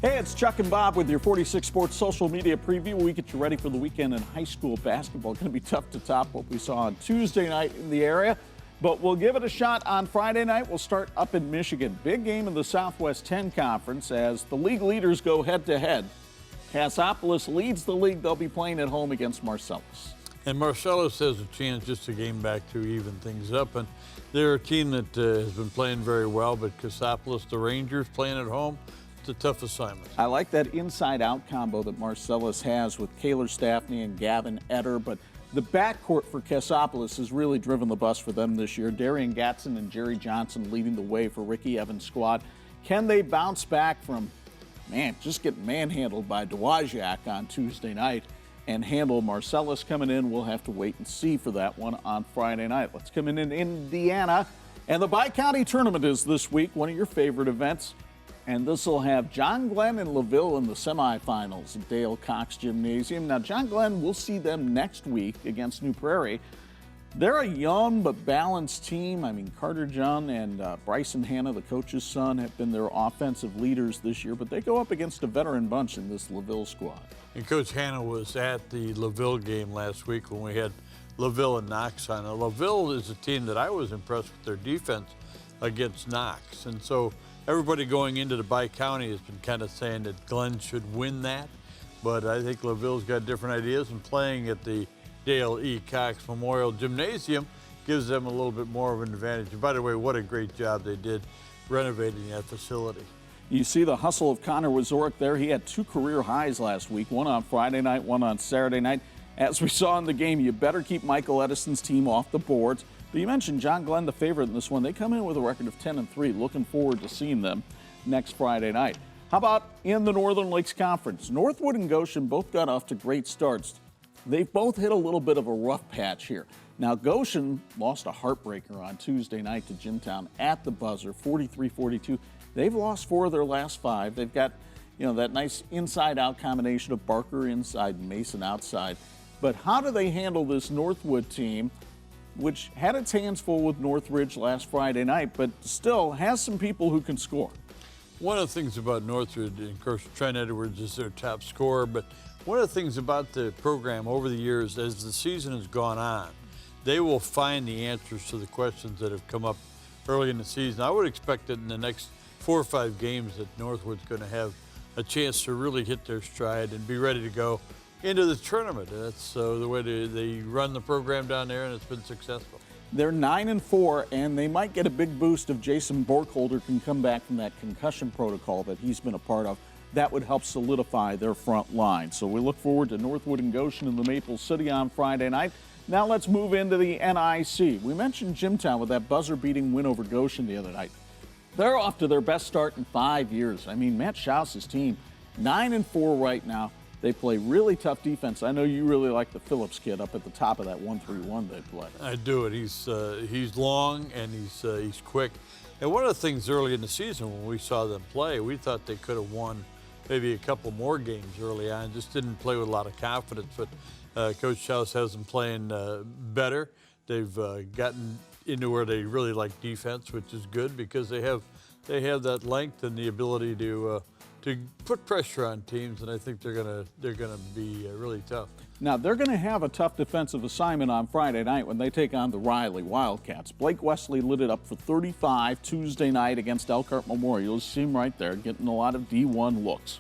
Hey, it's Chuck and Bob with your 46 Sports social media preview. We get you ready for the weekend in high school basketball. Going to be tough to top what we saw on Tuesday night in the area, but we'll give it a shot on Friday night. We'll start up in Michigan. Big game in the Southwest 10 Conference as the league leaders go head-to-head. Cassopolis leads the league. They'll be playing at home against Marcellus. And Marcellus has a chance just to game back to even things up. And they're a team that has been playing very well, but Cassopolis, the Rangers, playing at home, it's a tough assignment. I like that inside-out combo that Marcellus has with Kaylor Staffney and Gavin Etter, but the backcourt for Cassopolis has really driven the bus for them this year. Darian Gatson and Jerry Johnson leading the way for Ricky Evans' squad. Can they bounce back from, just getting manhandled by Dowagiac on Tuesday night and handle Marcellus coming in? We'll have to wait and see for that one on Friday night. Let's come in Indiana. And the Bi-County Tournament is this week, one of your favorite events. And this will have John Glenn and LaVille in the semifinals at Dale Cox Gymnasium. Now, John Glenn, we'll see them next week against New Prairie. They're a young but balanced team. Carter John and Bryson Hanna, the coach's son, have been their offensive leaders this year, but they go up against a veteran bunch in this LaVille squad. And Coach Hanna was at the LaVille game last week when we had LaVille and Knox on. Now, LaVille is a team that I was impressed with their defense against Knox. And so everybody going into the Bi-County has been kind of saying that Glenn should win that. But I think LaVille's got different ideas, and playing at the Dale E. Cox Memorial Gymnasium gives them a little bit more of an advantage. And by the way, what a great job they did renovating that facility. You see the hustle of Connor Wazorek there. He had 2 career highs last week, one on Friday night, one on Saturday night. As we saw in the game, you better keep Michael Edison's team off the boards. But you mentioned John Glenn, the favorite in this one. They come in with a record of 10-3. Looking forward to seeing them next Friday night. How about in the Northern Lakes Conference? Northwood and Goshen both got off to great starts. They've both hit a little bit of a rough patch here. Now, Goshen lost a heartbreaker on Tuesday night to Jimtown at the buzzer, 43-42. They've lost 4 of their last 5. They've got, that nice inside-out combination of Barker inside and Mason outside. But how do they handle this Northwood team, which had its hands full with Northridge last Friday night, but still has some people who can score? One of the things about Northridge, and of course, Trent Edwards is their top scorer, but one of the things about the program over the years, as the season has gone on, they will find the answers to the questions that have come up early in the season. I would expect that in the next 4 or 5 games that Northwood's going to have a chance to really hit their stride and be ready to go into the tournament. That's the way they run the program down there, and it's been successful. They're 9-4, and they might get a big boost if Jason Borkholder can come back from that concussion protocol that he's been a part of. That would help solidify their front line. So we look forward to Northwood and Goshen in the Maple City on Friday night. Now let's move into the NIC. We mentioned Jimtown with that buzzer-beating win over Goshen the other night. They're off to their best start in 5 years. Matt Schaus's team, 9-4 right now. They play really tough defense. I know you really like the Phillips kid up at the top of that 1-3-1 they play. I do it. He's long and he's quick. And one of the things early in the season when we saw them play, we thought they could have won maybe a couple more games early on. Just didn't play with a lot of confidence. But Coach Schaus has them playing better. They've gotten into where they really like defense, which is good because they have that length and the ability to put pressure on teams, and I think they're gonna be really tough. Now, they're going to have a tough defensive assignment on Friday night when they take on the Riley Wildcats. Blake Wesley lit it up for 35 Tuesday night against Elkhart Memorial. You see him right there getting a lot of D1 looks.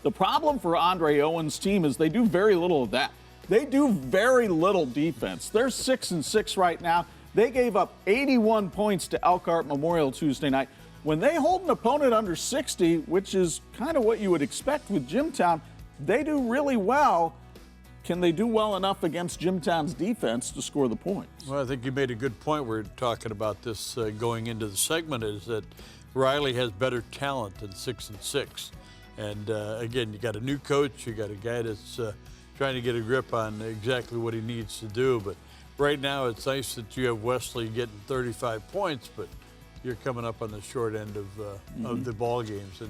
The problem for Andre Owen's team is they do very little of that. They do very little defense. They're 6-6 right now. They gave up 81 points to Elkhart Memorial Tuesday night. When they hold an opponent under 60, which is kind of what you would expect with Jimtown, they do really well. Can they do well enough against Jimtown's defense to score the points? Well, I think you made a good point. We're talking about this going into the segment, is that Riley has better talent than 6-6. And again, you got a new coach, you got a guy that's trying to get a grip on exactly what he needs to do. But right now, it's nice that you have Wesley getting 35 points, but you're coming up on the short end of the ball games.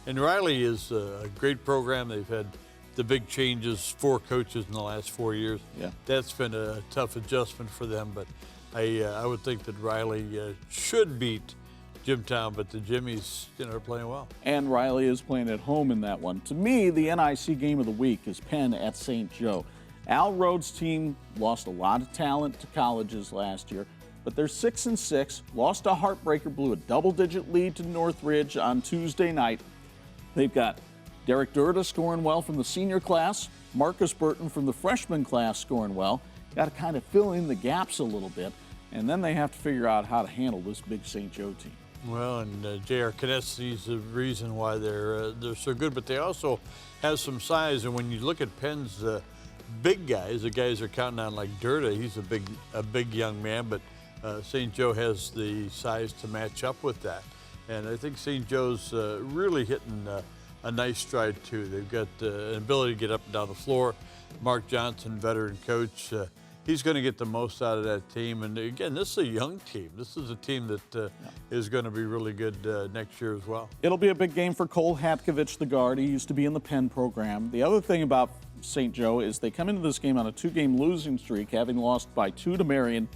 And Riley is a great program. They've had the big changes, 4 coaches in the last 4 years. Yeah. That's been a tough adjustment for them, but I would think that Riley should beat Jimtown, but the Jimmies, are playing well. And Riley is playing at home in that one. To me, the NIC game of the week is Penn at St. Joe. Al Rhodes' team lost a lot of talent to colleges last year, but they're 6-6, lost a heartbreaker, blew a double-digit lead to Northridge on Tuesday night. They've got Derek Durda scoring well from the senior class, Marcus Burton from the freshman class scoring well. Got to kind of fill in the gaps a little bit, and then they have to figure out how to handle this big St. Joe team. Well, and J.R. Knessie's the reason why they're so good, but they also have some size. And when you look at Penn's big guys, the guys they're counting on like Durda, he's a big young man, but St. Joe has the size to match up with that. And I think St. Joe's really hitting a nice stride too. They've got an ability to get up and down the floor. Mark Johnson, veteran coach, he's going to get the most out of that team. And again, this is a young team. This is a team that is going to be really good next year as well. It'll be a big game for Cole Hatkovich, the guard. He used to be in the Penn program. The other thing about St. Joe is they come into this game on a 2-game losing streak, having lost by 2 to Marion,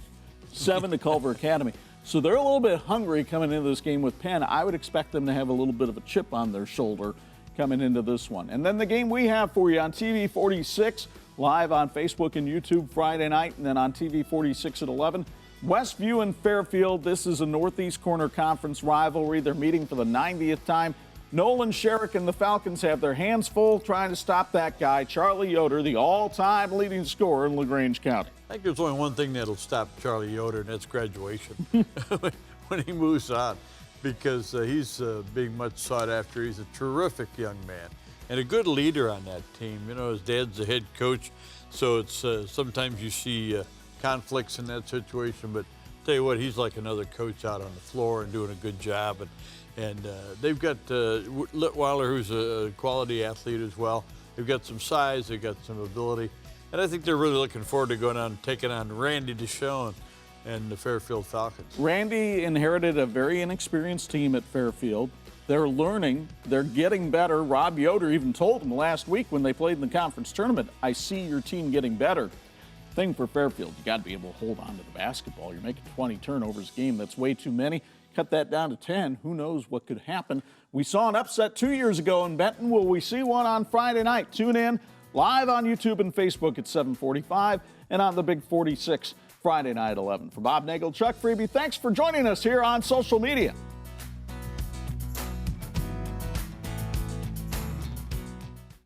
7 to Culver Academy. So they're a little bit hungry coming into this game with Penn. I would expect them to have a little bit of a chip on their shoulder coming into this one. And then the game we have for you on TV 46, live on Facebook and YouTube Friday night, and then on TV 46 at 11. Westview and Fairfield. This is a Northeast Corner Conference rivalry. They're meeting for the 90th time. Nolan Sherrick and the Falcons have their hands full trying to stop that guy, Charlie Yoder, the all-time leading scorer in LaGrange County. I think there's only one thing that'll stop Charlie Yoder, and that's graduation when he moves on, because he's being much sought after. He's a terrific young man and a good leader on that team. His dad's the head coach, so it's sometimes you see conflicts in that situation, but tell you what, he's like another coach out on the floor and doing a good job. And they've got Litweiler, who's a quality athlete as well. They've got some size, they've got some ability, and I think they're really looking forward to going out and taking on Randy Deshawn and the Fairfield Falcons. Randy inherited a very inexperienced team at Fairfield. They're learning, they're getting better. Rob Yoder even told them last week when they played in the conference tournament, I see your team getting better. Thing for Fairfield, you got to be able to hold on to the basketball. You're making 20 turnovers a game. That's way too many. Cut that down to 10. Who knows what could happen? We saw an upset 2 years ago in Benton. Will we see one on Friday night? Tune in live on YouTube and Facebook at 7:45 and on the Big 46 Friday night at 11. For Bob Nagel, Chuck Freeby, thanks for joining us here on social media.